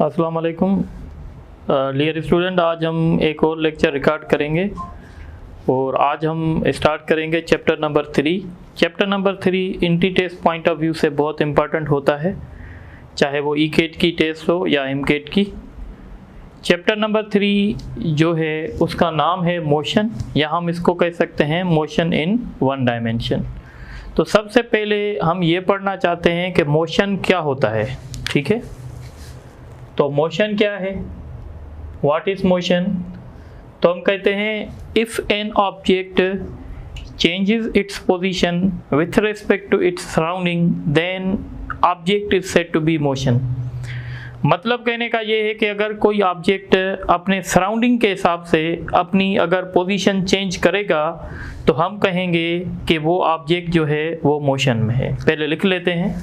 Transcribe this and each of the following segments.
अस्सलाम वालेकुम dear student. आज हम एक और लेक्चर रिकॉर्ड करेंगे और आज हम स्टार्ट करेंगे chapter number 3। Chapter number 3 entry test point of view से बहुत इम्पॉर्टेंट होता है, चाहे वो ई केट की टेस्ट हो या एम केट की। चैप्टर नंबर 3 जो है उसका नाम है मोशन, या हम इसको कह सकते हैं मोशन इन वन डायमेंशन। तो सबसे पहले हम ये पढ़ना चाहते हैं कि मोशन क्या होता है। ठीक है, तो मोशन क्या है, व्हाट इज मोशन। तो हम कहते हैं if an object changes its position with respect to its surrounding then object is said to be motion. मतलब कहने का ये है कि अगर कोई ऑब्जेक्ट अपने सराउंडिंग के हिसाब से अपनी अगर पोजीशन चेंज kरेगा तो हम कहेंगे कि वो ऑब्जेक्ट जो है वो मोशन में है। पहले लिख लेते हैं,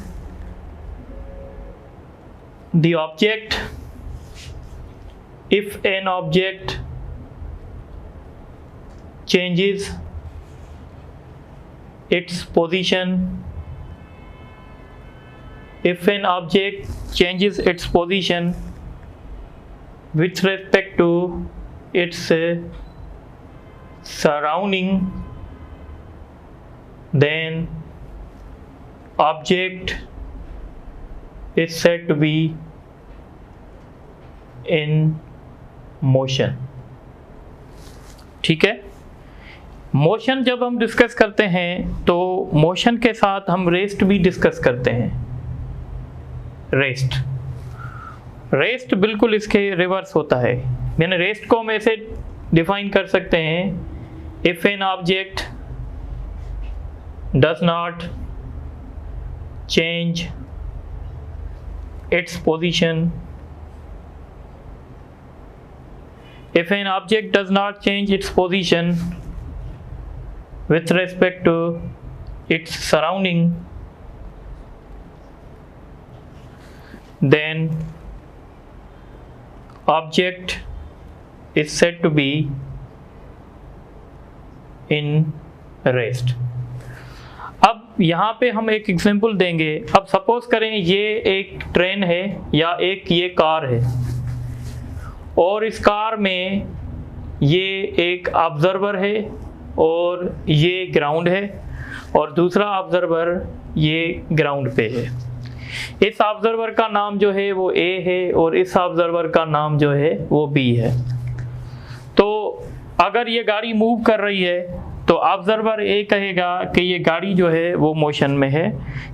the object, if an object changes its position, if an object changes its position with respect to its surrounding, then object is said to be in motion। ठीक है, मोशन जब हम डिस्कस करते हैं तो मोशन के साथ हम रेस्ट भी डिस्कस करते हैं। रेस्ट बिल्कुल इसके रिवर्स होता है। यानी रेस्ट को हम ऐसे डिफाइन कर सकते हैं, if an object does not change its position, if an object does not change its position with respect to its surrounding, then object is said to be in rest। अब यहाँ पे हम एक एग्जांपल देंगे। अब सपोज करें ये एक ट्रेन है या एक ये कार है, और इस कार में ये एक ऑब्जर्वर है और ये ग्राउंड है, और दूसरा ऑब्जर्वर ये ग्राउंड पे है। इस ऑब्जर्वर का नाम जो है वो ए है और इस ऑब्जर्वर का नाम जो है वो बी है। तो अगर ये गाड़ी मूव कर रही है तो ऑब्जर्वर ए कहेगा कि ये गाड़ी जो है वो मोशन में है।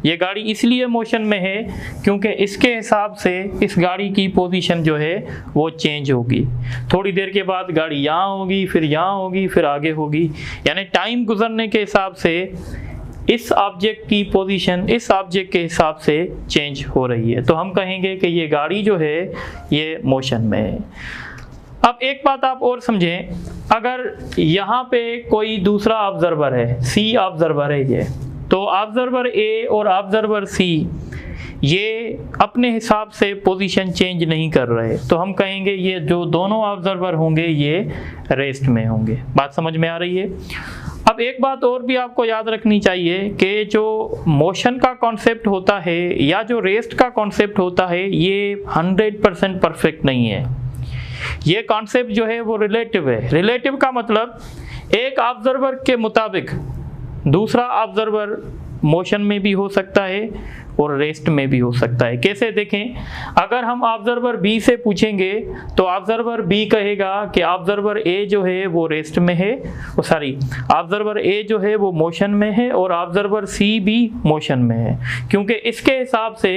ये गाड़ी इसलिए मोशन में है क्योंकि इसके हिसाब से इस गाड़ी की पोजीशन जो है वो चेंज होगी। थोड़ी देर के बाद गाड़ी यहाँ होगी, फिर यहाँ होगी, फिर आगे होगी। यानी टाइम गुजरने के हिसाब से इस ऑब्जेक्ट की पोजीशन इस ऑब्जेक्ट के हिसाब से चेंज हो रही है। तो हम कहेंगे कि ये गाड़ी जो है ये मोशन में है। अब एक बात आप और समझें, अगर यहाँ पे कोई दूसरा ऑब्जर्वर है, सी ऑब्जर्वर है ये, तो ऑब्जर्वर ए और ऑब्जर्वर सी ये अपने हिसाब से पोजीशन चेंज नहीं कर रहे, तो हम कहेंगे ये जो दोनों ऑब्जर्वर होंगे ये रेस्ट में होंगे। बात समझ में आ रही है। अब एक बात और भी आपको याद रखनी चाहिए कि जो मोशन का कॉन्सेप्ट होता है या जो रेस्ट का कॉन्सेप्ट होता है ये 100% परफेक्ट नहीं है। ये कॉन्सेप्ट जो है वो रिलेटिव है। रिलेटिव का मतलब एक ऑब्जर्वर के मुताबिक दूसरा ऑब्जर्वर मोशन में भी हो सकता है और रेस्ट में भी हो सकता है। कैसे देखें, अगर हम ऑब्जर्वर बी से पूछेंगे तो ऑब्जर्वर बी कहेगा कि ऑब्जर्वर ए जो है वो रेस्ट में है, ऑब्जर्वर ए जो है वो मोशन में है और ऑब्जर्वर सी भी मोशन में है, क्योंकि इसके हिसाब से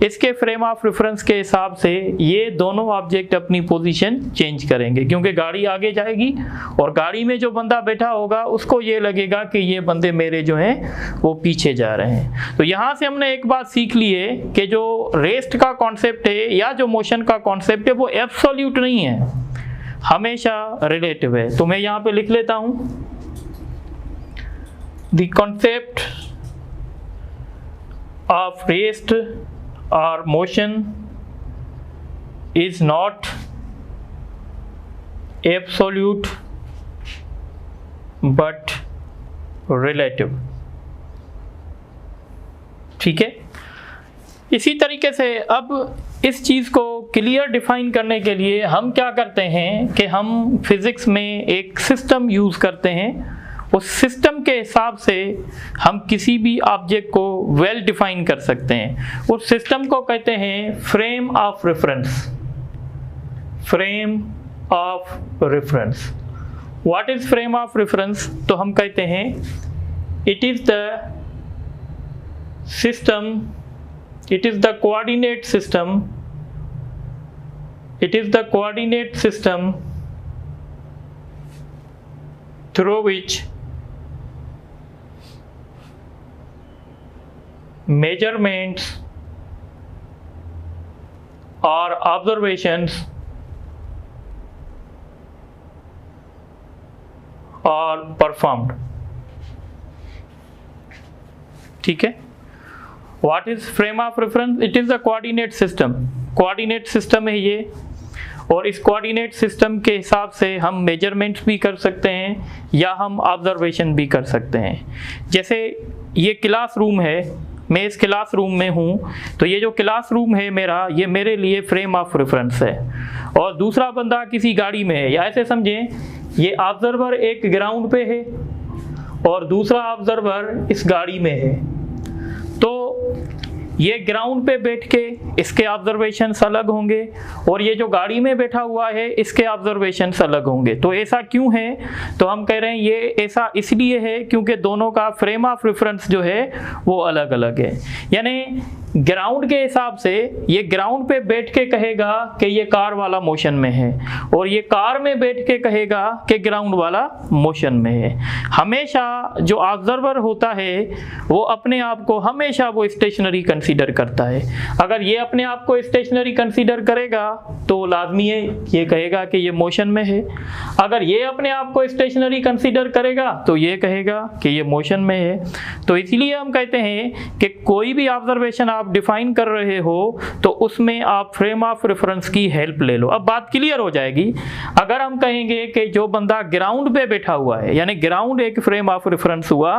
इसके फ्रेम ऑफ रेफरेंस के हिसाब से ये दोनों ऑब्जेक्ट अपनी पोजीशन चेंज करेंगे, क्योंकि गाड़ी आगे जाएगी और गाड़ी में जो बंदा बैठा होगा उसको ये लगेगा कि ये बंदे मेरे जो हैं वो पीछे जा रहे हैं। तो यहाँ से हमने एक बात सीख ली है कि जो रेस्ट का कॉन्सेप्ट है या जो मोशन का कॉन्सेप्ट है वो एब्सोल्यूट नहीं है, हमेशा रिलेटिव है। तो मैं यहाँ पे लिख लेता हूँ, the concept of rest or motion is not absolute but relative। ठीक है, इसी तरीके से अब इस चीज़ को क्लियर डिफाइन करने के लिए हम क्या करते हैं कि हम फिज़िक्स में एक सिस्टम यूज़ करते हैं। उस सिस्टम के हिसाब से हम किसी भी ऑब्जेक्ट को वेल डिफाइन कर सकते हैं। उस सिस्टम को कहते हैं frame of reference. Frame of reference. What is frame of reference? तो हम कहते हैं it is the system, it is the coordinate system, it is the coordinate system through which measurements or observations are performed। ठीक है। What is frame of reference? It is the coordinate system। coordinate system है ये, और इस coordinate system के हिसाब से हम मेजरमेंट्स भी कर सकते हैं या हम ऑब्जर्वेशन भी कर सकते हैं। जैसे ये क्लास रूम है, मैं इस क्लास रूम में हूँ, तो ये जो क्लास रूम है मेरा, ये मेरे लिए फ्रेम ऑफ रेफरेंस है। और दूसरा बंदा किसी गाड़ी में है, या ऐसे समझें ये ऑब्जर्वर एक ग्राउंड पे है और दूसरा ऑब्जर्वर इस गाड़ी में है। तो ये ग्राउंड पे बैठ के इसके ऑब्जर्वेशंस अलग होंगे और ये जो गाड़ी में बैठा हुआ है इसके ऑब्जर्वेशंस अलग होंगे। तो ऐसा क्यों है? तो हम कह रहे हैं ये ऐसा इसलिए है क्योंकि दोनों का फ्रेम ऑफ रेफरेंस जो है वो अलग अलग है। यानी ग्राउंड के हिसाब से ये ग्राउंड पे बैठ के कहेगा कि ये कार वाला मोशन में है, और ये कार में बैठ के कहेगा कि ग्राउंड वाला मोशन में है। हमेशा जो ऑब्जर्वर होता है वो अपने आप को हमेशा वो स्टेशनरी कंसीडर करता है। अगर ये अपने आप को स्टेशनरी कंसीडर करेगा तो लाजमी है ये कहेगा कि ये मोशन में है। अगर ये अपने आप को स्टेशनरी कंसीडर करेगा तो ये कहेगा कि ये मोशन में है। तो इसलिए हम कहते हैं कि कोई भी ऑब्जर्वेशन आप डिफाइन कर रहे हो तो उसमें आप फ्रेम ऑफ रेफरेंस की हेल्प ले लो। अब बात क्लियर हो जाएगी। अगर हम कहेंगे कि जो बंदा ग्राउंड पे बैठा हुआ है, यानी ग्राउंड एक फ्रेम ऑफ रेफरेंस हुआ,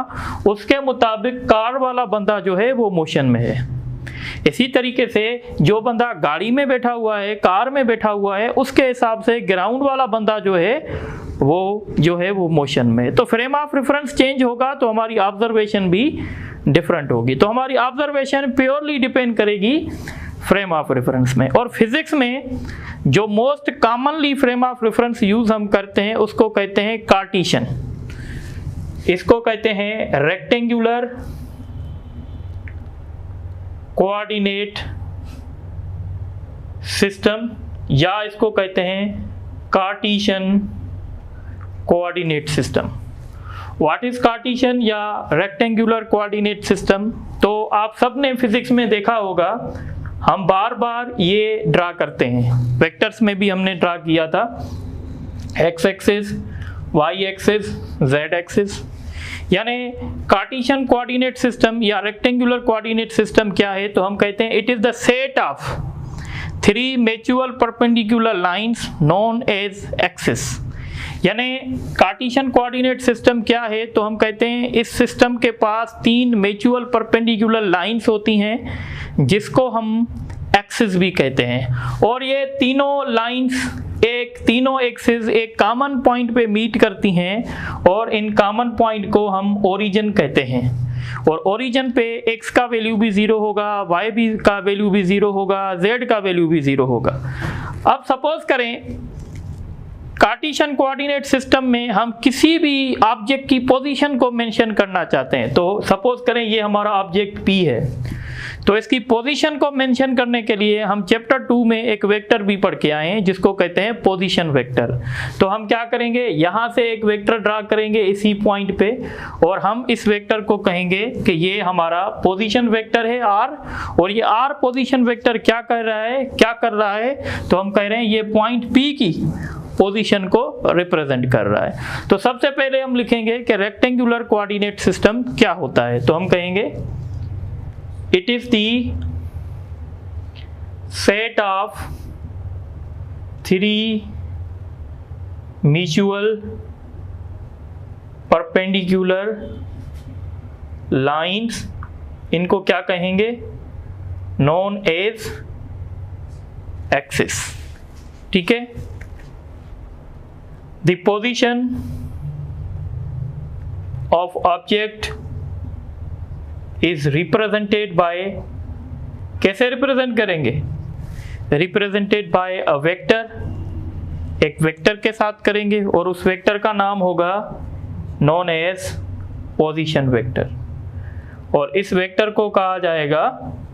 उसके मुताबिक कार वाला बंदा जो है वो मोशन में है। इसी तरीके से जो बंदा गाड़ी में बैठा हुआ है, कार में बैठा हुआ है, उसके हिसाब से ग्राउंड वाला बंदा जो है वो मोशन में है। तो फ्रेम ऑफ रेफरेंस चेंज होगा तो हमारी ऑब्जर्वेशन भी डिफरेंट होगी। तो हमारी ऑब्जर्वेशन प्योरली डिपेंड करेगी फ्रेम ऑफ रेफरेंस में। और फिजिक्स में जो most commonly frame of reference use हम करते हैं उसको कहते हैं कार्टेशियन। इसको कहते हैं रेक्टेंगुलर कोऑर्डिनेट सिस्टम, या इसको कहते हैं Cartesian coordinate system. What is Cartesian या रेक्टेंगुलर कोऑर्डिनेट सिस्टम? तो आप सब ने फिजिक्स में देखा होगा, हम बार बार ये ड्रा करते हैं। वेक्टर्स में भी हमने ड्रा किया था, X axis, Y axis, Z axis. यानी कार्टेशियन कोऑर्डिनेट सिस्टम या रेक्टेंगुलर कोऑर्डिनेट सिस्टम क्या है? तो हम कहते हैं it is the set of 3 mutual perpendicular lines known as axis. यानी कार्टेशियन कोऑर्डिनेट सिस्टम क्या है? तो हम कहते हैं इस सिस्टम के पास 3 म्यूचुअल परपेंडिकुलर लाइंस होती हैं जिसको हम एक्सिस भी कहते हैं, और ये तीनों लाइंस तीनों एक्सिस एक कॉमन पॉइंट पे मीट करती हैं, और इन कॉमन पॉइंट को हम ओरिजिन कहते हैं। और ओरिजिन पे x का वैल्यू भी 0 होगा, y भी का वैल्यू भी 0 होगा, z का वैल्यू भी 0 होगा। अब सपोज करें कार्टेशियन कोऑर्डिनेट सिस्टम में हम किसी भी ऑब्जेक्ट की पोजीशन को मेंशन करना चाहते हैं। तो सपोज करें ये हमारा ऑब्जेक्ट P है, तो इसकी पोजीशन को मेंशन करने के लिए हम चैप्टर 2 में एक वेक्टर भी पढ़ के आए हैं जिसको कहते हैं पोजीशन वेक्टर। तो हम क्या करेंगे, यहाँ से एक वेक्टर ड्रा करेंगे इसी पॉइंट पे, और हम इस वेक्टर को कहेंगे कि ये हमारा पोजीशन वेक्टर है R। और ये R पोजीशन वेक्टर क्या कर रहा है? तो हम कह रहे हैं ये पॉइंट P की पोजीशन को रिप्रेजेंट कर रहा है। तो सबसे पहले हम लिखेंगे कि रेक्टेंगुलर कोऑर्डिनेट सिस्टम क्या होता है। तो हम कहेंगे it is the set of 3 mutual perpendicular lines, इनको क्या कहेंगे? known as axis. ठीक है, the position of object is represented by, कैसे रिप्रेजेंट करेंगे, represented by a vector, एक वेक्टर के साथ करेंगे और उस वेक्टर का नाम होगा known as पोजीशन वेक्टर, और इस वेक्टर को कहा जाएगा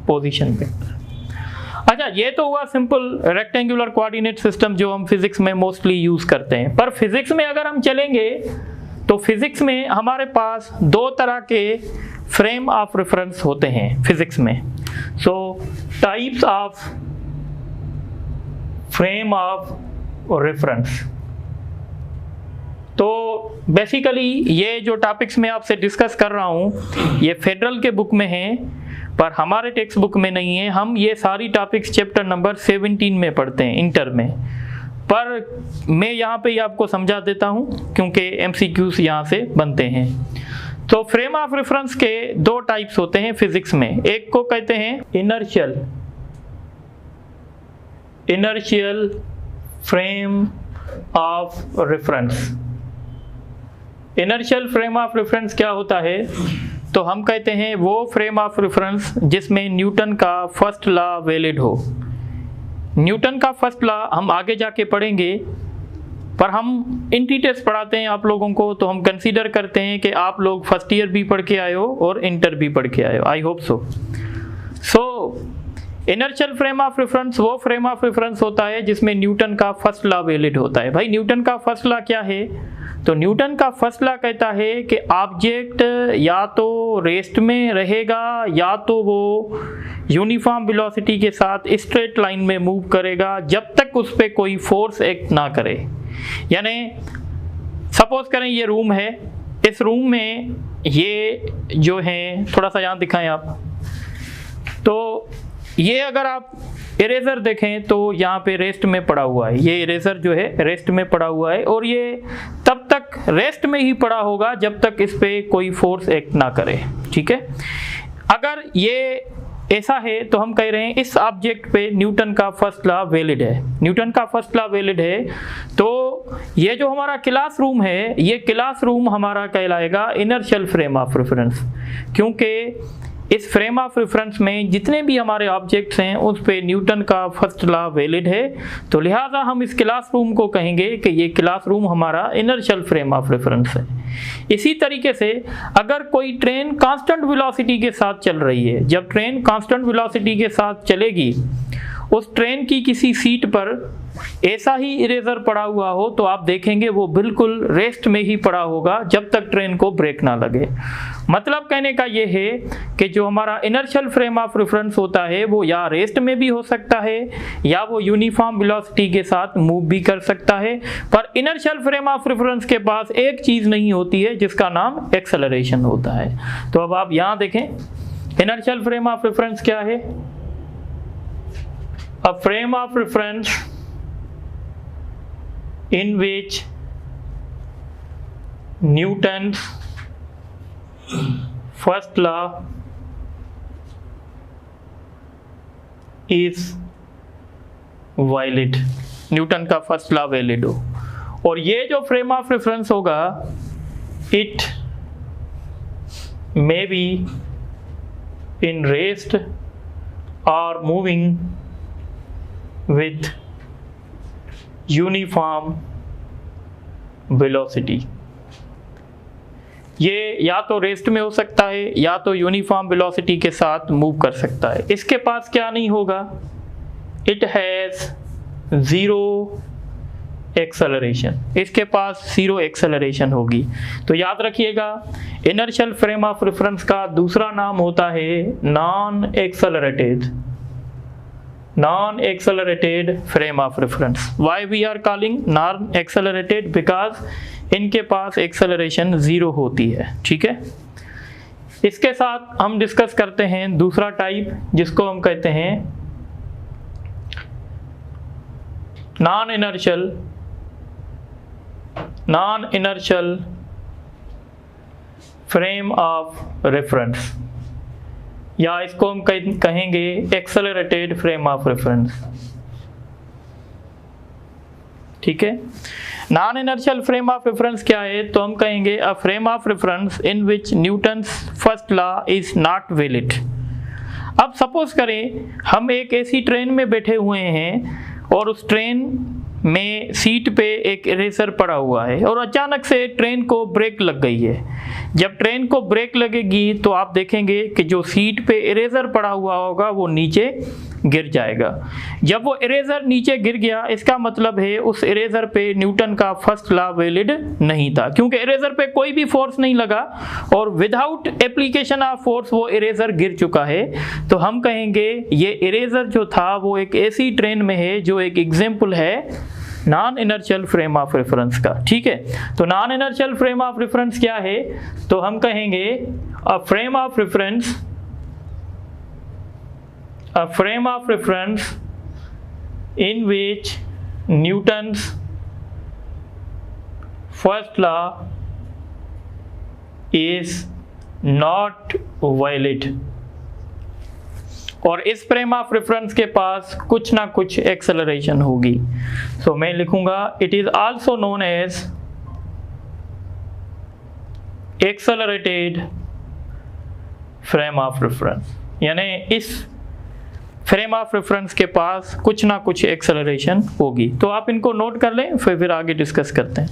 पोजीशन वेक्टर। अच्छा, ये तो हुआ सिंपल रेक्टेंगुलर कोऑर्डिनेट सिस्टम जो हम फिजिक्स में मोस्टली यूज करते हैं। पर फिजिक्स में अगर हम चलेंगे तो फिजिक्स में हमारे पास दो तरह के फ्रेम ऑफ रेफरेंस होते हैं फिजिक्स में। सो types of frame of reference, तो बेसिकली ये जो टॉपिक्स मैं आपसे डिस्कस कर रहा हूँ ये फेडरल के बुक में हैं, पर हमारे टेक्स्ट बुक में नहीं है। हम ये सारी टॉपिक्स चैप्टर नंबर 17 में पढ़ते हैं इंटर में, पर मैं यहाँ पे आपको समझा देता हूँ क्योंकि MCQs यहाँ से बनते हैं। तो फ्रेम ऑफ रेफरेंस के दो टाइप्स होते हैं फिजिक्स में, एक को कहते हैं inertial frame of reference. Inertial frame of reference क्या होता है, तो हम कहते हैं वो फ्रेम ऑफ रेफरेंस जिसमें न्यूटन का फर्स्ट लॉ वैलिड हो। न्यूटन का फर्स्ट लॉ हम आगे जाके पढ़ेंगे, पर हम इन डिटेल्स पढ़ाते हैं आप लोगों को, तो हम कंसीडर करते हैं कि आप लोग फर्स्ट ईयर भी पढ़ के आए हो और इंटर भी पढ़ के आए हो, I hope so. Inertial frame of reference वो फ्रेम ऑफ रेफरेंस होता है जिसमें न्यूटन का फर्स्ट लॉ वैलिड होता है। भाई न्यूटन का फर्स्ट लॉ क्या है, तो न्यूटन का फर्स्ट लॉ कहता है कि ऑब्जेक्ट या तो रेस्ट में रहेगा या तो वो यूनिफॉर्म वेलोसिटी के साथ स्ट्रेट लाइन में मूव करेगा जब तक उस पर कोई फोर्स एक्ट ना करे। यानी सपोज करें ये रूम है, इस रूम में ये जो है, थोड़ा सा यहाँ दिखाएं आप, तो ये अगर आप इरेजर देखें तो यहाँ पे रेस्ट में पड़ा हुआ है, ये इरेजर जो है रेस्ट में पड़ा हुआ है, और ये तब तक रेस्ट में ही पड़ा होगा जब तक इस पे कोई फोर्स एक्ट ना करे। ठीक है, अगर ये ऐसा है तो हम कह रहे हैं इस ऑब्जेक्ट पे न्यूटन का फर्स्ट लॉ वैलिड है। न्यूटन का फर्स्ट लॉ वैलिड है तो ये जो हमारा क्लासरूम है, ये क्लासरूम हमारा कहलाएगा इनर्शियल फ्रेम ऑफ रेफरेंस, क्योंकि इस फ्रेम ऑफ रेफरेंस में जितने भी हमारे ऑब्जेक्ट्स हैं उस पे न्यूटन का फर्स्ट लॉ वैलिड है, तो लिहाजा हम इस क्लासरूम को कहेंगे कि ये क्लासरूम हमारा इनर्शियल फ्रेम ऑफ रेफरेंस है। इसी तरीके से अगर कोई ट्रेन कांस्टेंट वेलोसिटी के साथ चल रही है, जब ट्रेन कांस्टेंट वेलोसिटी के साथ चलेगी, उस ट्रेन की किसी सीट पर ऐसा ही इरेजर पड़ा हुआ हो तो आप देखेंगे वो बिल्कुल रेस्ट में ही पड़ा होगा जब तक ट्रेन को ब्रेक ना लगे। मतलब कहने का ये है कि जो हमारा इनर्शियल फ्रेम ऑफ रेफरेंस होता है वो या रेस्ट में भी हो सकता है या वो यूनिफॉर्म वेलोसिटी के साथ मूव भी कर सकता है, पर इनर्शियल फ्रेम ऑफ रेफरेंस के पास एक चीज नहीं होती है जिसका नाम एक्सेलरेशन होता है। तो अब आप यहां देखें इनर्शियल फ्रेम ऑफ रेफरेंस क्या है। A frame of reference in which Newton's first law is valid, Newton का फर्स्ट लॉ वैलिड हो, और ये जो फ्रेम ऑफ रेफरेंस होगा it may be in rest और मूविंग with uniform velocity। ये या तो रेस्ट में हो सकता है या तो यूनिफॉर्म वेलोसिटी के साथ मूव कर सकता है। इसके पास क्या नहीं होगा, इट हैज जीरो एक्सेलरेशन, इसके पास जीरो एक्सेलरेशन होगी। तो याद रखिएगा इनर्शियल फ्रेम ऑफ रेफरेंस का दूसरा नाम होता है non-accelerated frame of reference। Why we are calling non-accelerated? Because इनके पास एक्सेलरेशन जीरो होती है। ठीक है, इसके साथ हम डिस्कस करते हैं दूसरा टाइप जिसको हम कहते हैं non-inertial frame of reference, या इसको हम कहेंगे एक्सेलरेटेड फ्रेम ऑफ रेफरेंस। ठीक है। Non inertial frame of reference क्या है? तो हम कहेंगे a frame of reference in which Newton's first law is not valid. अब सपोज करें हम एक ऐसी ट्रेन में बैठे हुए हैं और उस ट्रेन में सीट पे एक इरेजर पड़ा हुआ है और अचानक से ट्रेन को ब्रेक लग गई है। जब ट्रेन को ब्रेक लगेगी तो आप देखेंगे कि जो सीट पे इरेजर पड़ा हुआ होगा वो नीचे गिर जाएगा। जब वो इरेजर नीचे गिर गया इसका मतलब है उस इरेजर पे न्यूटन का फर्स्ट लॉ वैलिड नहीं था, क्योंकि इरेजर पे कोई भी फोर्स नहीं लगा और विदाउट एप्लीकेशन ऑफ फोर्स वो इरेजर गिर चुका है। तो हम कहेंगे ये इरेजर जो था वो एक ऐसी ट्रेन में है जो एक एग्जाम्पल है non inertial frame of reference का। ठीक है। तो non inertial frame of reference क्या है? तो हम कहेंगे a frame of reference in which Newton's first law is not valid। और इस फ्रेम ऑफ रेफरेंस के पास कुछ ना कुछ एक्सेलरेशन होगी। सो मैं लिखूंगा it is also known as accelerated frame of reference, यानी इस फ्रेम ऑफ रेफरेंस के पास कुछ ना कुछ एक्सेलरेशन होगी। तो आप इनको नोट कर लें, फिर आगे डिस्कस करते हैं।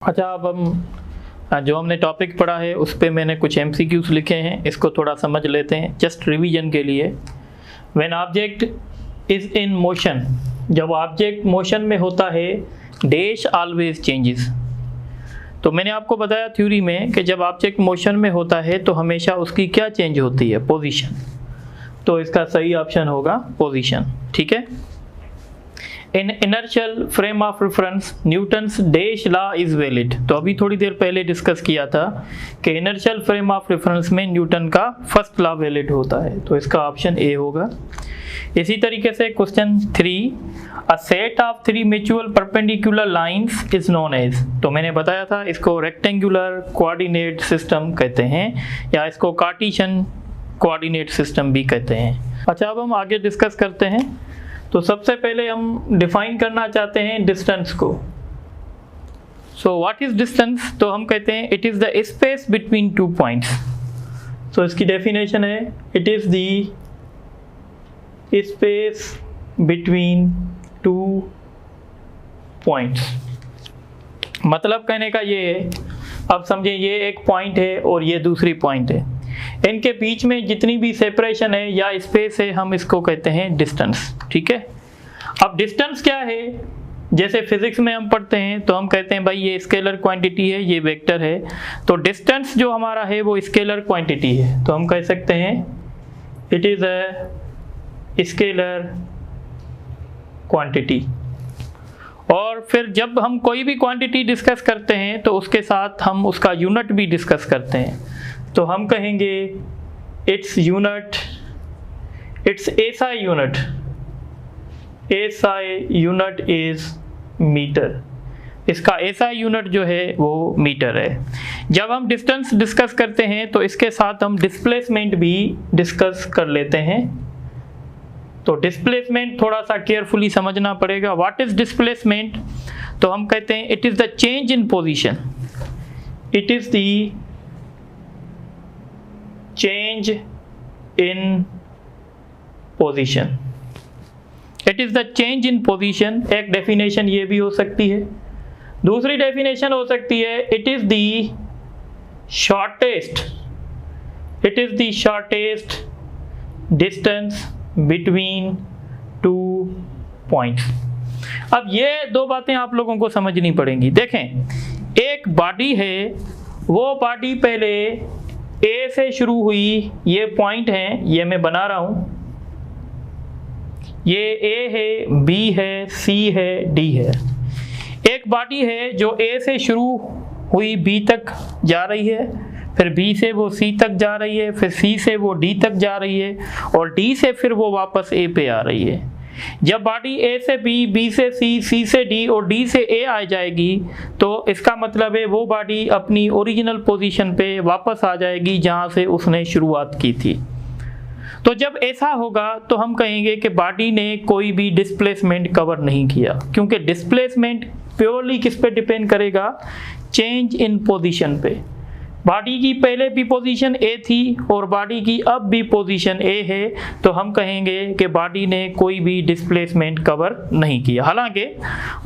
अच्छा, अब हम जो हमने टॉपिक पढ़ा है उस पे मैंने कुछ MCQs लिखे हैं, इसको थोड़ा समझ लेते हैं जस्ट रिवीजन के लिए। When object is in motion, जब ऑब्जेक्ट मोशन में होता है डैश ऑलवेज चेंजेस। तो मैंने आपको बताया थ्योरी में कि जब ऑब्जेक्ट मोशन में होता है तो हमेशा उसकी क्या चेंज होती है? पोजीशन। तो इसका सही ऑप्शन होगा पोजीशन। ठीक है। In inertial frame of reference Newton's dash law is valid. तो अभी थोड़ी देर पहले डिस्कस किया था कि इनर्शियल फ्रेम ऑफ रेफरेंस में न्यूटन का फर्स्ट लॉ वैलिड होता है, तो इसका ऑप्शन ए होगा। इसी तरीके से question 3, a set of 3 mutual perpendicular lines is known as. तो मैंने बताया था इसको रेक्टेंगुलर कोऑर्डिनेट सिस्टम कहते हैं या इसको कार्टेशियन कोऑर्डिनेट सिस्टम भी कहते हैं। अच्छा, अब हम आगे डिस्कस करते हैं। तो सबसे पहले हम डिफाइन करना चाहते हैं डिस्टेंस को। So what is distance? तो हम कहते हैं it is the space between 2 points. So इसकी डेफिनेशन है it is the space between 2 points. मतलब कहने का ये है, अब समझें ये एक पॉइंट है और ये दूसरी पॉइंट है, इनके बीच में जितनी भी सेपरेशन है या स्पेस है हम इसको कहते हैं डिस्टेंस। ठीक है। अब डिस्टेंस क्या है? जैसे फिजिक्स में हम पढ़ते हैं तो हम कहते हैं भाई ये स्केलर क्वांटिटी है, ये वेक्टर है। तो डिस्टेंस जो हमारा है वो स्केलर क्वांटिटी है, तो हम कह सकते हैं it is a scalar quantity. और फिर जब हम कोई भी क्वांटिटी डिस्कस करते हैं तो उसके साथ हम उसका यूनिट भी डिस्कस करते हैं। तो हम कहेंगे it's unit, it's SI unit, SI unit is metre. इसका एसआई यूनिट जो है वो मीटर है। जब हम डिस्टेंस डिस्कस करते हैं तो इसके साथ हम डिस्प्लेसमेंट भी डिस्कस कर लेते हैं। तो डिस्प्लेसमेंट थोड़ा सा केयरफुली समझना पड़ेगा। What is displacement? तो हम कहते हैं it is the change in position, it is the change in position, it is the change in position. एक डेफिनेशन ये भी हो सकती है। दूसरी डेफिनेशन हो सकती है it is the shortest, it is the shortest distance between 2 points. अब ये दो बातें आप लोगों को समझनी पड़ेंगी। देखें, एक बॉडी है, वो बॉडी पहले ए से शुरू हुई, ये पॉइंट हैं, ये मैं बना रहा हूं, ये ए है, बी है, सी है, डी है। एक बॉडी है जो ए से शुरू हुई बी तक जा रही है, फिर बी से वो सी तक जा रही है, फिर सी से वो डी तक जा रही है और डी से फिर वो वापस ए पे आ रही है। जब बॉडी ए से बी, बी से सी, सी से डी और डी से ए आ जाएगी तो इसका मतलब है वो बॉडी अपनी ओरिजिनल पोजीशन पे वापस आ जाएगी जहाँ से उसने शुरुआत की थी। तो जब ऐसा होगा तो हम कहेंगे कि बॉडी ने कोई भी डिस्प्लेसमेंट कवर नहीं किया, क्योंकि डिस्प्लेसमेंट प्योरली किस पे डिपेंड करेगा, चेंज इन पोजीशन पे। बॉडी की पहले भी पोजीशन ए थी और बॉडी की अब भी पोजीशन ए है, तो हम कहेंगे कि बॉडी ने कोई भी डिस्प्लेसमेंट कवर नहीं किया। हालांकि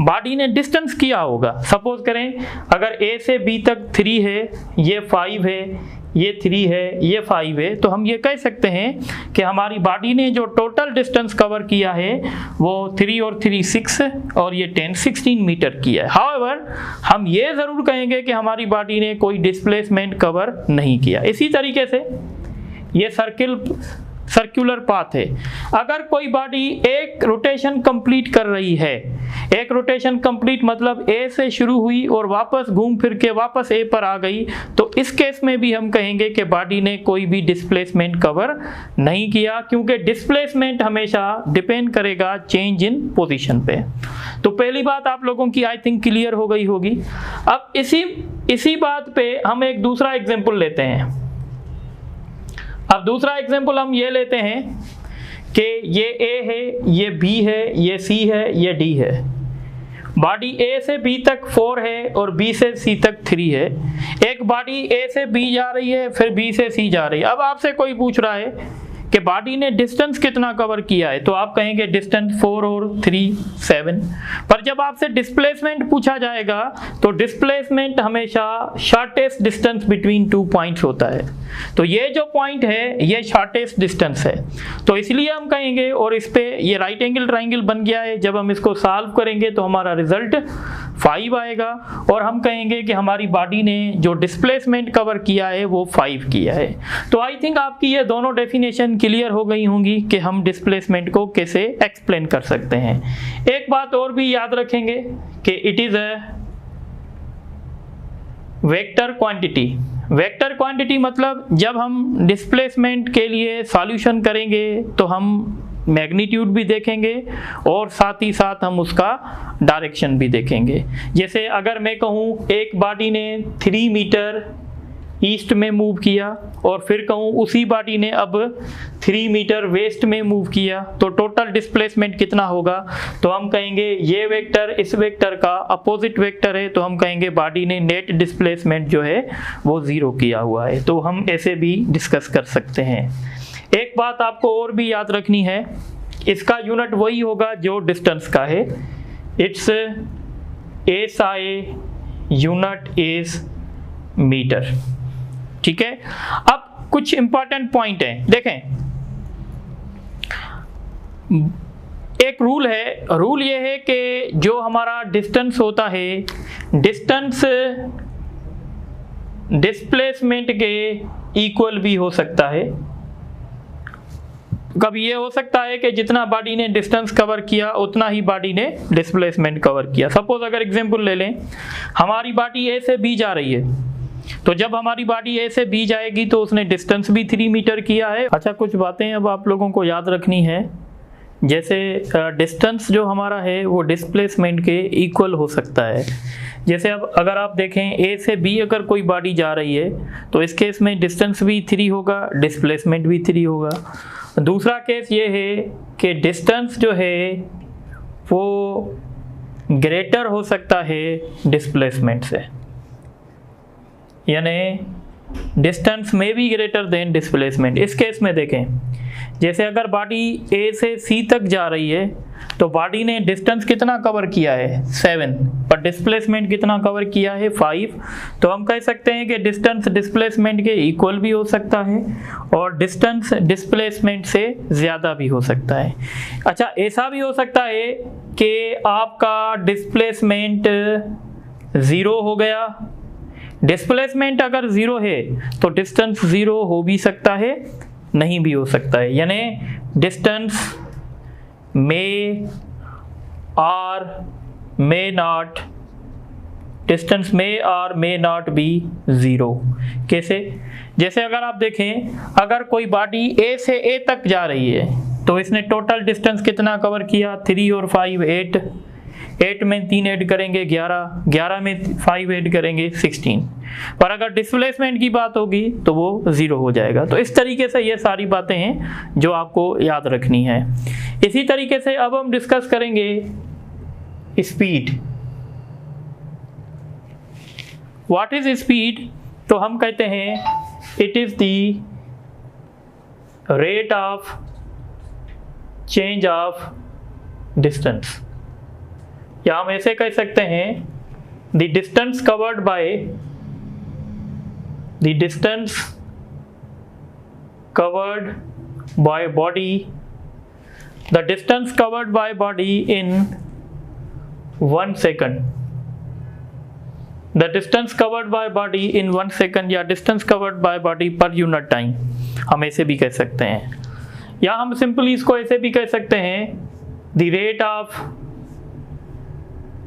बॉडी ने डिस्टेंस किया होगा। सपोज करें अगर ए से बी तक 3 है, ये 5 है, ये 3 है, ये 5 है, तो हम ये कह सकते हैं कि हमारी बॉडी ने जो टोटल डिस्टेंस कवर किया है वो 3 और 3 6 और ये 10 16 मीटर किया है। हाउएवर हम ये ज़रूर कहेंगे कि हमारी बॉडी ने कोई डिस्प्लेसमेंट कवर नहीं किया। इसी तरीके से ये सर्कुलर पाथ है। अगर कोई बॉडी एक रोटेशन कंप्लीट कर रही है, एक रोटेशन कंप्लीट मतलब ए से शुरू हुई और वापस घूम फिर के वापस ए पर आ गई, तो इस केस में भी हम कहेंगे कि बॉडी ने कोई भी डिस्प्लेसमेंट कवर नहीं किया, क्योंकि डिस्प्लेसमेंट हमेशा डिपेंड करेगा चेंज इन पोजीशन पे। तो पहली बात आप लोगों की आई थिंक क्लियर हो गई होगी। अब इसी बात पे हम एक दूसरा एग्जाम्पल लेते हैं। अब दूसरा एग्जाम्पल हम ये लेते हैं कि ये ए है, ये बी है, ये सी है, ये डी है। बॉडी ए से बी तक 4 है और बी से सी तक 3 है। एक बॉडी ए से बी जा रही है, फिर बी से सी जा रही है। अब आपसे कोई पूछ रहा है कि बॉडी ने डिस्टेंस कितना कवर किया है, तो आप कहेंगे डिस्टेंस 4 और 3 7। पर जब आपसे डिस्प्लेसमेंट पूछा जाएगा तो डिस्प्लेसमेंट हमेशा शॉर्टेस्ट डिस्टेंस बिटवीन 2 पॉइंट्स होता है। तो ये जो पॉइंट है ये शॉर्टेस्ट डिस्टेंस है, तो इसलिए हम कहेंगे, और इस पे ये राइट एंगल ट्राइंगल बन गया है। जब हम इसको सॉल्व करेंगे तो हमारा रिजल्ट 5 आएगा और हम कहेंगे कि हमारी बॉडी ने जो डिस्प्लेसमेंट कवर किया है वो 5 किया है। तो आई थिंक आपकी ये दोनों डेफिनेशन क्लियर हो गई होंगी कि हम डिस्प्लेसमेंट को कैसे एक्सप्लेन कर सकते हैं। एक बात और भी याद रखेंगे कि it is a vector quantity. Vector quantity मतलब जब हम डिस्प्लेसमेंट के लिए सॉल्यूशन करेंगे तो हम मैग्नीट्यूड भी देखेंगे और साथ ही साथ हम उसका डायरेक्शन भी देखेंगे। जैसे अगर मैं कहूँ एक बॉडी ने 3 मीटर ईस्ट में मूव किया और फिर कहूँ उसी बॉडी ने अब 3 मीटर वेस्ट में मूव किया, तो टोटल डिस्प्लेसमेंट कितना होगा, तो हम कहेंगे ये वेक्टर इस वेक्टर का अपोजिट वेक्टर है, तो हम कहेंगे बॉडी ने नेट डिस्प्लेसमेंट जो है वो 0 किया हुआ है। तो हम ऐसे भी डिस्कस कर सकते हैं। एक बात आपको और भी याद रखनी है, इसका यूनिट वही होगा जो डिस्टेंस का है। It's SI unit is metre. ठीक है। अब कुछ इंपॉर्टेंट पॉइंट है, देखें। एक रूल है, रूल ये है कि जो हमारा डिस्टेंस होता है, डिस्टेंस डिस्प्लेसमेंट के इक्वल भी हो सकता है। कभी ये हो सकता है कि जितना बॉडी ने डिस्टेंस कवर किया उतना ही बॉडी ने डिस्प्लेसमेंट कवर किया। सपोज अगर एग्जांपल ले लें, हमारी बॉडी ए से बी जा रही है, तो जब हमारी बॉडी ए से बी जाएगी तो उसने डिस्टेंस भी 3 मीटर किया है। अच्छा, कुछ बातें अब आप लोगों को याद रखनी है। जैसे डिस्टेंस जो हमारा है वो डिस्प्लेसमेंट के इक्वल हो सकता है। जैसे अब अगर आप देखें ए से बी अगर कोई बॉडी जा रही है तो इस केस में डिस्टेंस भी 3 होगा, डिस्प्लेसमेंट भी 3 होगा। दूसरा केस ये है कि डिस्टेंस जो है वो ग्रेटर हो सकता है डिस्प्लेसमेंट से, यानी डिस्टेंस में भी ग्रेटर देन डिस्प्लेसमेंट। इस केस में देखें, जैसे अगर बॉडी ए से सी तक जा रही है तो बॉडी ने डिस्टेंस कितना कवर किया है 7, पर डिस्प्लेसमेंट कितना कवर किया है 5। तो हम कह सकते हैं कि डिस्टेंस डिस्प्लेसमेंट के इक्वल भी हो सकता है और डिस्टेंस डिस्प्लेसमेंट से ज़्यादा भी हो सकता है। अच्छा, ऐसा भी हो सकता है कि आपका डिस्प्लेसमेंट 0 हो गया। डिस्प्लेसमेंट अगर 0 है तो डिस्टेंस 0 हो भी सकता है, नहीं भी हो सकता है, यानी डिस्टेंस मे और मे नॉट, डिस्टेंस मे और मे नॉट बी 0। कैसे? जैसे अगर आप देखें, अगर कोई बॉडी ए से ए तक जा रही है, तो इसने टोटल डिस्टेंस कितना कवर किया, 3 और 5 8, 8 में 3 ऐड करेंगे 11, 11 में 5 ऐड करेंगे 16। पर अगर डिस्प्लेसमेंट की बात होगी तो वो 0 हो जाएगा। तो इस तरीके से ये सारी बातें हैं जो आपको याद रखनी है। इसी तरीके से अब हम डिस्कस करेंगे स्पीड। What is speed? तो हम कहते हैं it is the rate of change of distance, या हम ऐसे कह सकते हैं the distance covered by body, the distance covered by body in 1 second, the distance covered by body in 1 second, या distance covered by body per unit time, हम ऐसे भी कह सकते हैं। या हम सिंपली इसको ऐसे भी कह सकते हैं the rate of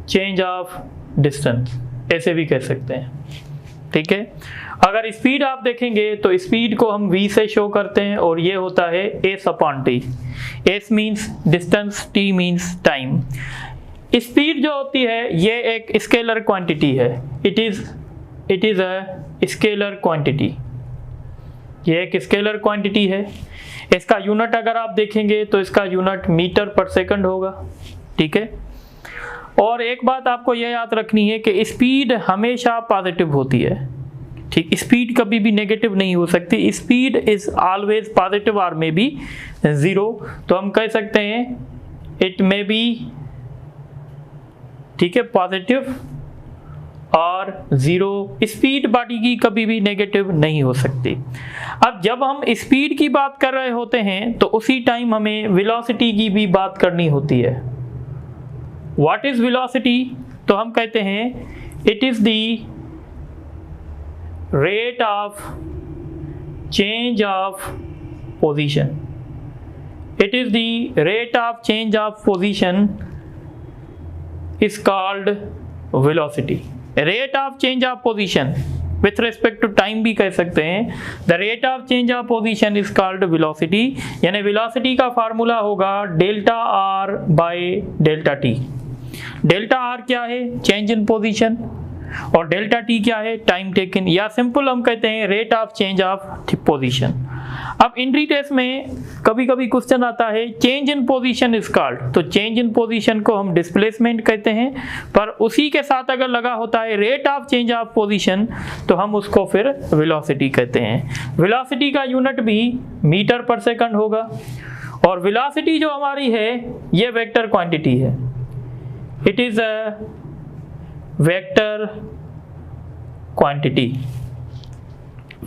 change of distance, ऐसे भी कह सकते हैं। ठीक है, अगर स्पीड आप देखेंगे तो स्पीड को हम v से शो करते हैं और ये होता है s/t। s means distance, t means time. Speed जो होती है ये एक स्केलर क्वांटिटी है, it is a scalar quantity, ये एक स्केलर क्वांटिटी है। इसका यूनिट अगर आप देखेंगे तो इसका यूनिट मीटर पर सेकंड होगा। ठीक है, और एक बात आपको यह याद रखनी है कि स्पीड हमेशा पॉजिटिव होती है। ठीक, स्पीड कभी भी नेगेटिव नहीं हो सकती, स्पीड इज ऑलवेज पॉजिटिव और मे बी 0। तो हम कह सकते हैं इट मे बी, ठीक है, पॉजिटिव और 0। स्पीड बॉडी की कभी भी नेगेटिव नहीं हो सकती। अब जब हम स्पीड की बात कर रहे होते हैं तो उसी टाइम हमें वेलोसिटी की भी बात करनी होती है। What is velocity? तो हम कहते हैं it is the rate of change of position, it is the rate of change of position is called velocity. Rate of change of position with respect to time भी कह सकते हैं, the rate of change of position is called velocity. यानी velocity का formula होगा delta R by delta T. Delta R क्या है? Change in position, और डेल्टा टी क्या है? टाइम टेकन, या सिंपल हम कहते हैं rate of change of position. अब इंट्री टेस्ट में कभी कभी क्वेश्चन आता है change in position is called, तो चेंज इन पोजीशन को हम डिस्प्लेसमेंट कहते हैं, पर उसी के साथ अगर लगा होता है rate of change of position तो हम उसको फिर वेलोसिटी कहते हैं। वेलोसिटी का यूनिट भी मीटर पर सेकंड होगा, और वेलोसिटी जो हमारी है ये वेक्टर क्वांटिटी है, it is a vector quantity.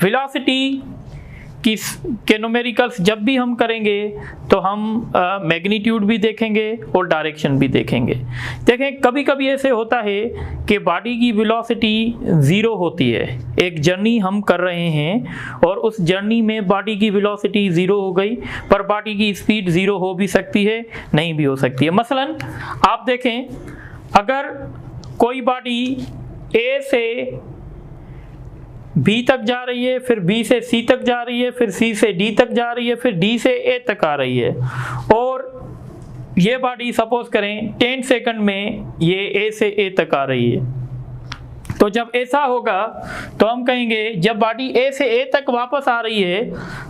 Velocity के न्यूमेरिकल्स जब भी हम करेंगे तो हम मैग्नीट्यूड भी देखेंगे और डायरेक्शन भी देखेंगे। देखें, कभी कभी ऐसे होता है कि बॉडी की वेलोसिटी 0 होती है, एक जर्नी हम कर रहे हैं और उस जर्नी में बॉडी की वेलोसिटी 0 हो गई, पर बॉडी की स्पीड 0 हो भी सकती है, नहीं भी हो सकती है। मसलन आप देखें, अगर कोई बॉडी ए से बी तक जा रही है, फिर बी से सी तक जा रही है, फिर सी से डी तक जा रही है, फिर डी से ए तक आ रही है, और ये बॉडी सपोज करें 10 सेकंड में ये ए से ए तक आ रही है, तो जब ऐसा होगा तो हम कहेंगे जब बॉडी ए से ए तक वापस आ रही है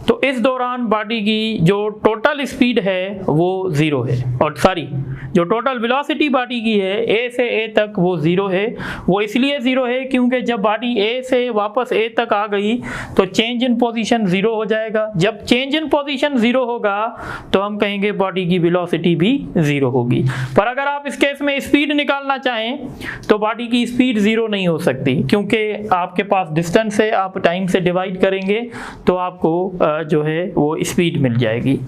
तो इस दौरान बॉडी की जो टोटल स्पीड है वो 0 है, और सॉरी जो टोटल वेलोसिटी बॉडी की है ए से ए तक वो 0 है। वो इसलिए 0 है क्योंकि जब बॉडी ए से वापस ए तक आ गई तो चेंज इन पोजीशन 0 हो जाएगा। जब चेंज इन पोजीशन 0 होगा तो हम कहेंगे बॉडी की वेलोसिटी भी 0 होगी। पर अगर आप इस केस में स्पीड निकालना चाहें तो बॉडी की स्पीड 0 नहीं हो सकती, क्योंकि आपके पास डिस्टेंस है, आप टाइम से डिवाइड करेंगे तो आपको जो है वो स्पीड मिल जाएगी।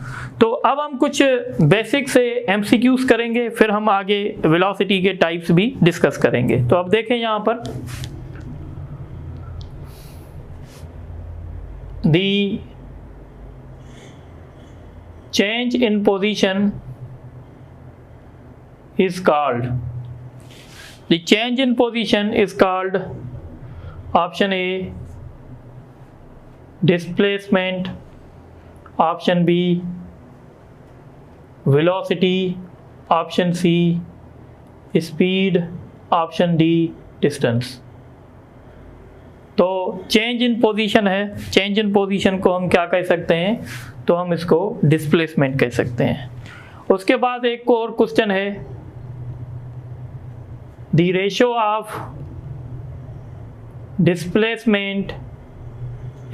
तो अब हम कुछ बेसिक से एमसीक्यूज करेंगे, फिर हम आगे वेलोसिटी के टाइप्स भी डिस्कस करेंगे। तो अब देखें यहाँ पर the change in position is called, the change in position is called option A displacement, option B velocity option C, speed option D, distance. तो चेंज इन पोजीशन है, चेंज इन पोजीशन को हम क्या कह सकते हैं, तो हम इसको डिस्प्लेसमेंट कह सकते हैं। उसके बाद एक और क्वेश्चन है, the ratio of displacement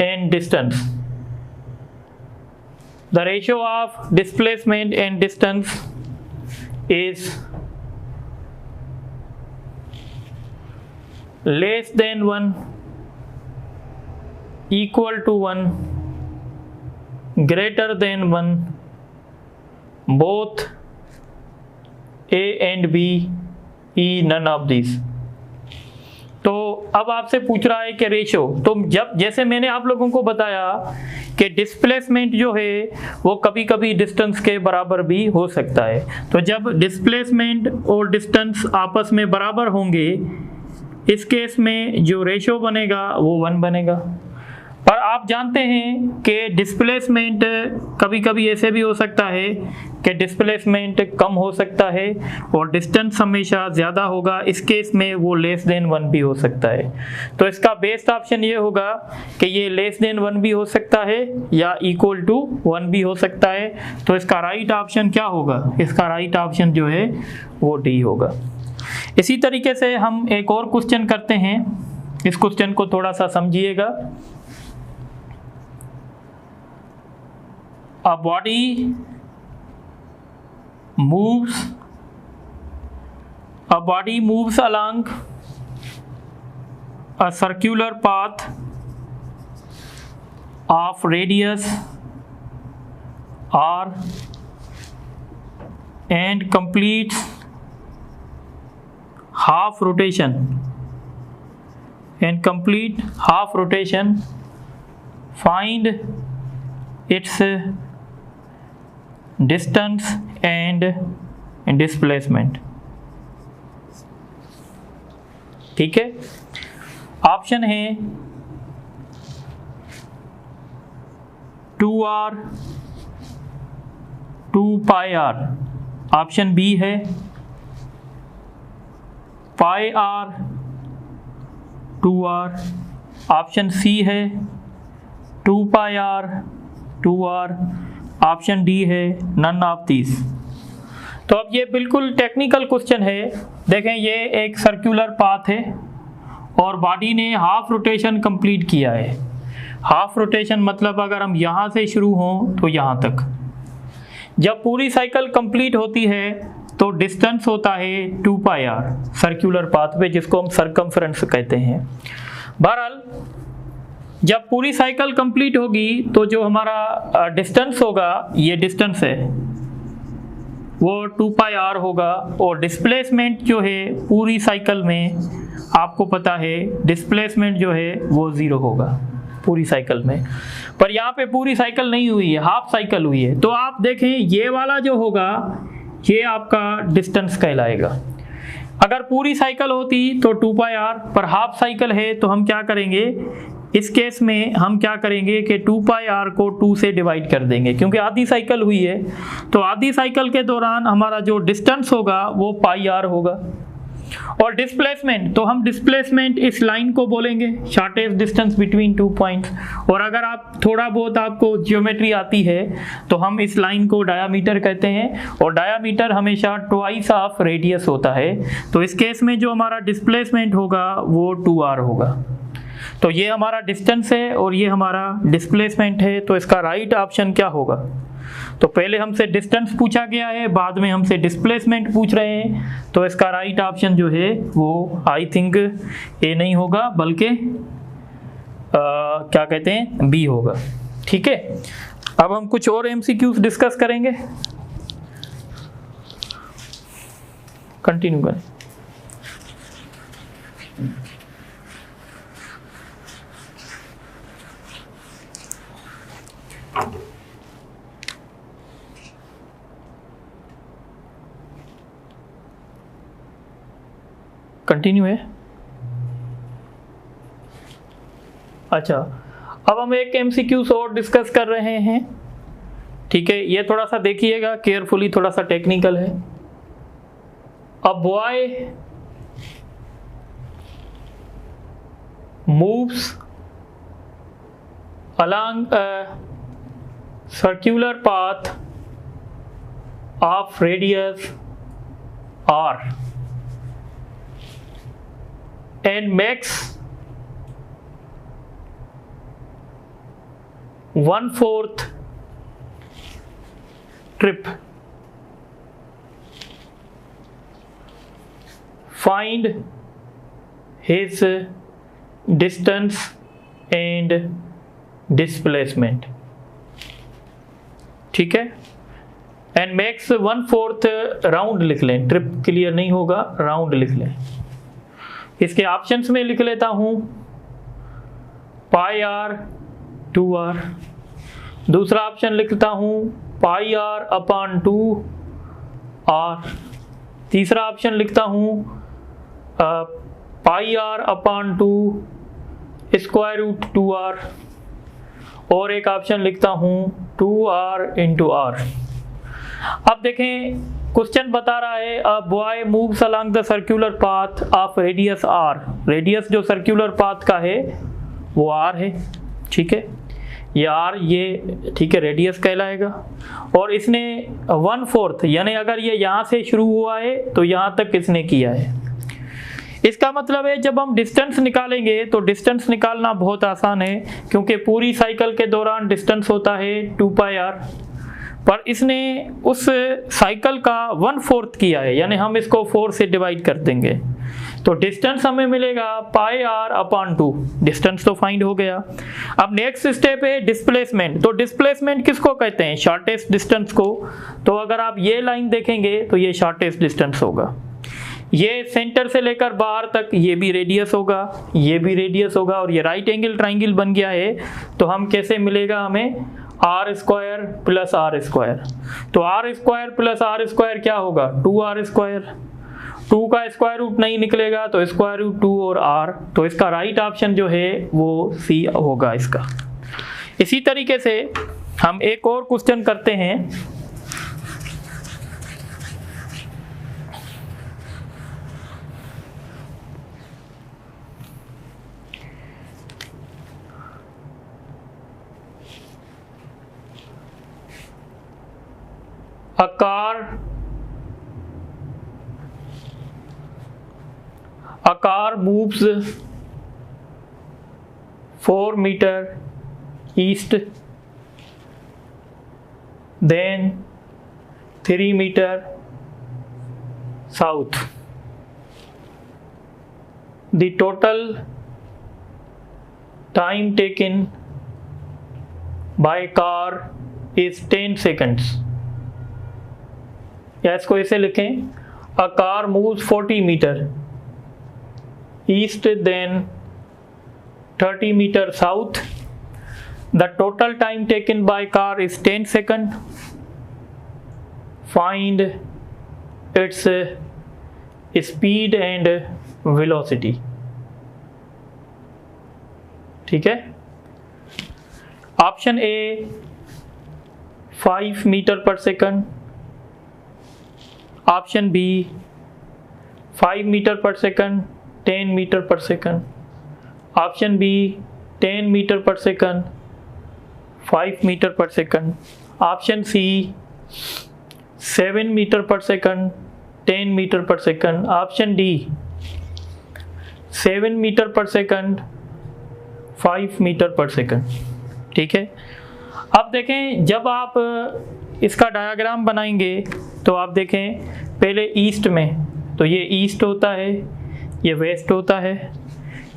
and distance. The ratio of displacement and distance is less than 1, equal to 1, greater than 1, both A and B, E none of these। तो अब आपसे पूछ रहा है कि रेशो, तो जब जैसे मैंने आप लोगों को बताया कि डिस्प्लेसमेंट जो है वो कभी कभी डिस्टेंस के बराबर भी हो सकता है, तो जब डिस्प्लेसमेंट और डिस्टेंस आपस में बराबर होंगे, इस केस में जो रेशो बनेगा वो 1 बनेगा। पर आप जानते हैं कि डिस्प्लेसमेंट कभी कभी ऐसे भी हो सकता है कि डिस्प्लेसमेंट कम हो सकता है और डिस्टेंस हमेशा ज़्यादा होगा, इस केस में वो लेस देन 1 भी हो सकता है। तो इसका बेस्ट ऑप्शन ये होगा कि ये लेस देन 1 भी हो सकता है या इक्वल टू 1 भी हो सकता है। तो इसका राइट ऑप्शन क्या होगा, इसका राइट ऑप्शन जो है वो डी होगा। इसी तरीके से हम एक और क्वेश्चन करते हैं, इस क्वेश्चन को थोड़ा सा समझिएगा। A body moves along a circular path of radius r and completes half rotation find its distance and displacement। ठीक है, ऑप्शन है 2r 2πr, ऑप्शन बी है πr 2r, ऑप्शन सी है 2πr 2r, ऑप्शन डी है none of these. तो अब ये बिल्कुल टेक्निकल क्वेश्चन है। देखें, ये एक सर्कुलर पाथ है और बॉडी ने हाफ रोटेशन कंप्लीट किया है। हाफ रोटेशन मतलब अगर हम यहाँ से शुरू हों तो यहाँ तक। जब पूरी साइकिल कंप्लीट होती है तो डिस्टेंस होता है 2πr सर्कुलर पाथ पे, जिसको हम सरकमफ्रेंस कहते हैं। बहरहाल जब पूरी साइकिल कंप्लीट होगी तो जो हमारा डिस्टेंस होगा, ये डिस्टेंस है, वो 2πr होगा। और डिस्प्लेसमेंट जो है पूरी साइकिल में आपको पता है डिस्प्लेसमेंट जो है वो 0 होगा पूरी साइकिल में। पर यहाँ पे पूरी साइकिल नहीं हुई है, हाफ साइकिल हुई है। तो आप देखें, ये वाला जो होगा ये आपका डिस्टेंस कहलाएगा। अगर पूरी साइकिल होती तो 2πr, पर हाफ साइकिल है तो हम क्या करेंगे, इस केस में हम क्या करेंगे कि 2πr को 2 से डिवाइड कर देंगे, क्योंकि आधी साइकिल हुई है। तो आधी साइकिल के दौरान हमारा जो डिस्टेंस होगा वो πr होगा। और डिस्प्लेसमेंट, तो हम डिस्प्लेसमेंट इस लाइन को बोलेंगे शॉर्टेस्ट डिस्टेंस बिटवीन 2 पॉइंट्स। और अगर आप थोड़ा बहुत आपको ज्योमेट्री आती है तो हम इस लाइन को डायामीटर कहते हैं, और डायामीटर हमेशा ट्वाइस ऑफ रेडियस होता है। तो इस केस में जो हमारा डिस्प्लेसमेंट होगा वो 2r होगा। तो ये हमारा डिस्टेंस है और ये हमारा डिस्प्लेसमेंट है। तो इसका राइट ऑप्शन क्या होगा, तो पहले हमसे डिस्टेंस पूछा गया है, बाद में हमसे डिस्प्लेसमेंट पूछ रहे हैं। तो इसका राइट ऑप्शन जो है वो आई थिंक ए नहीं होगा, बल्कि क्या कहते हैं, बी होगा। ठीक है, अब हम कुछ और एमसीक्यूज डिस्कस करेंगे। कंटिन्यू करें। कंटिन्यू है। अच्छा, अब हम एक एमसीक्यूज और डिस्कस कर रहे हैं। ठीक है, ये थोड़ा सा देखिएगा केयरफुली, थोड़ा सा टेक्निकल है। A boy moves along a circular path of radius r and makes 1/4 trip. Find his distance and displacement, ठीक है। एंड मेक्स 1/4 राउंड लिख लें, ट्रिप क्लियर नहीं होगा, राउंड लिख लें। इसके ऑप्शंस में लिख लेता हूं पाई आर 2r, दूसरा ऑप्शन लिखता हूं पाई r अपॉन 2r, तीसरा ऑप्शन लिखता हूं pi r upon 2 square root 2r, और एक ऑप्शन लिखता हूं 2r इंटू r। अब देखें क्वेश्चन बता रहा है a boy moves along the circular path of radius r, radius जो सर्कुलर पाथ का है वो r है, ठीक है, ये r ये ठीक है रेडियस कहलाएगा। और इसने 1/4 यानी अगर ये यहाँ से शुरू हुआ है तो यहाँ तक इसने किया है। इसका मतलब है जब हम डिस्टेंस निकालेंगे तो डिस्टेंस निकालना बहुत आसान है, क्योंकि पूरी साइकिल के दौरान डिस्टेंस होता है 2πr, पर इसने उस साइकिल का 1/4 किया है, यानी हम इसको 4 से डिवाइड कर देंगे तो डिस्टेंस हमें मिलेगा पाई r अपॉन 2, डिस्टेंस तो फाइंड हो गया। अब नेक्स्ट स्टेप है डिस्प्लेसमेंट। तो डिस्प्लेसमेंट किसको कहते हैं? शॉर्टेस्ट डिस्टेंस को। तो अगर आप ये लाइन देखेंगे तो ये शॉर्टेस्ट डिस्टेंस होगा, ये सेंटर से लेकर बाहर तक ये भी रेडियस होगा, ये भी रेडियस होगा, और ये राइट एंगल ट्राइंगल बन गया है। तो हम कैसे मिलेगा हमें r square plus r square. तो r square plus r square क्या होगा? 2r स्क्वायर, 2 का स्क्वायर रूट नहीं निकलेगा तो स्क्वायर रूट 2 और r, तो इसका राइट ऑप्शन जो है वो C होगा इसका। इसी तरीके से हम एक और क्वेश्चन करते हैं। A car moves 4 meter east, then 3 meter south. The total time taken by car is 10 seconds. या इसको ऐसे लिखें, a car moves 40 meter east then 30 meter south. The total time taken by car is 10 seconds. Find its speed and velocity. ठीक है, option A 5 metre पर second, option B 5 metre पर second 10 metre पर second, option B 10 metre पर second 5 metre पर second, option C 7 metre पर second 10 metre पर second, option D 7 metre पर सेकंड 5 मीटर पर सेकंड। ठीक है, अब देखें जब आप इसका डायग्राम बनाएंगे तो आप देखें पहले ईस्ट में, तो ये ईस्ट होता है, ये वेस्ट होता है,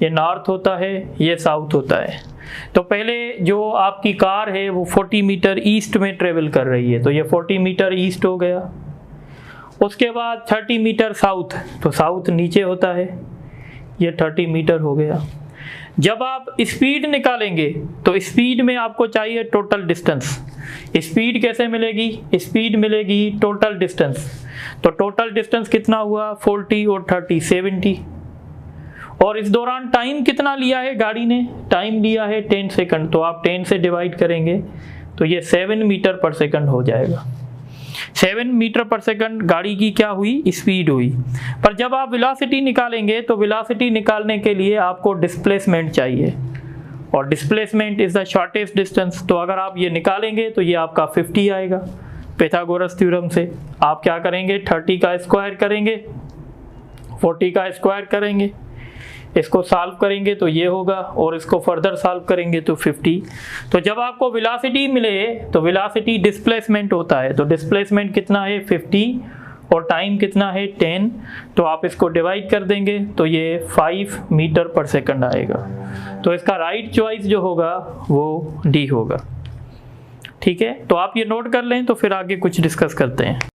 ये नॉर्थ होता है, ये साउथ होता है। तो पहले जो आपकी कार है वो 40 मीटर ईस्ट में ट्रेवल कर रही है, तो ये 40 मीटर ईस्ट हो गया। उसके बाद 30 मीटर साउथ, तो साउथ नीचे होता है, ये 30 मीटर हो गया। जब आप स्पीड निकालेंगे तो स्पीड में आपको चाहिए टोटल डिस्टेंस। स्पीड कैसे मिलेगी? स्पीड मिलेगी टोटल डिस्टेंस। तो टोटल डिस्टेंस कितना हुआ? 40 और 30 70। और इस दौरान टाइम कितना लिया है गाड़ी ने? टाइम लिया है 10 सेकंड। तो आप 10 से डिवाइड करेंगे तो ये 7 मीटर पर सेकंड हो जाएगा। 7 मीटर पर सेकंड गाड़ी की क्या हुई, स्पीड हुई। पर जब आप वेलोसिटी निकालेंगे तो वेलोसिटी निकालने के लिए आपको डिस्प्लेसमेंट चाहिए, और displacement is the shortest distance. तो अगर आप ये निकालेंगे तो ये आपका 50 आएगा पाइथागोरस थ्योरम से। आप क्या करेंगे, 30 का स्क्वायर करेंगे, 40 का स्क्वायर करेंगे, इसको सॉल्व करेंगे तो ये होगा, और इसको फर्दर सॉल्व करेंगे तो 50। तो जब आपको वेलोसिटी मिले तो वेलोसिटी डिस्प्लेसमेंट होता है, तो डिस्प्लेसमेंट कितना है 50 और टाइम कितना है 10, तो आप इसको डिवाइड कर देंगे तो ये 5 मीटर पर सेकंड आएगा। तो इसका राइट चॉइस जो होगा वो डी होगा। ठीक है, तो आप ये नोट कर लें, तो फिर आगे कुछ डिस्कस करते हैं।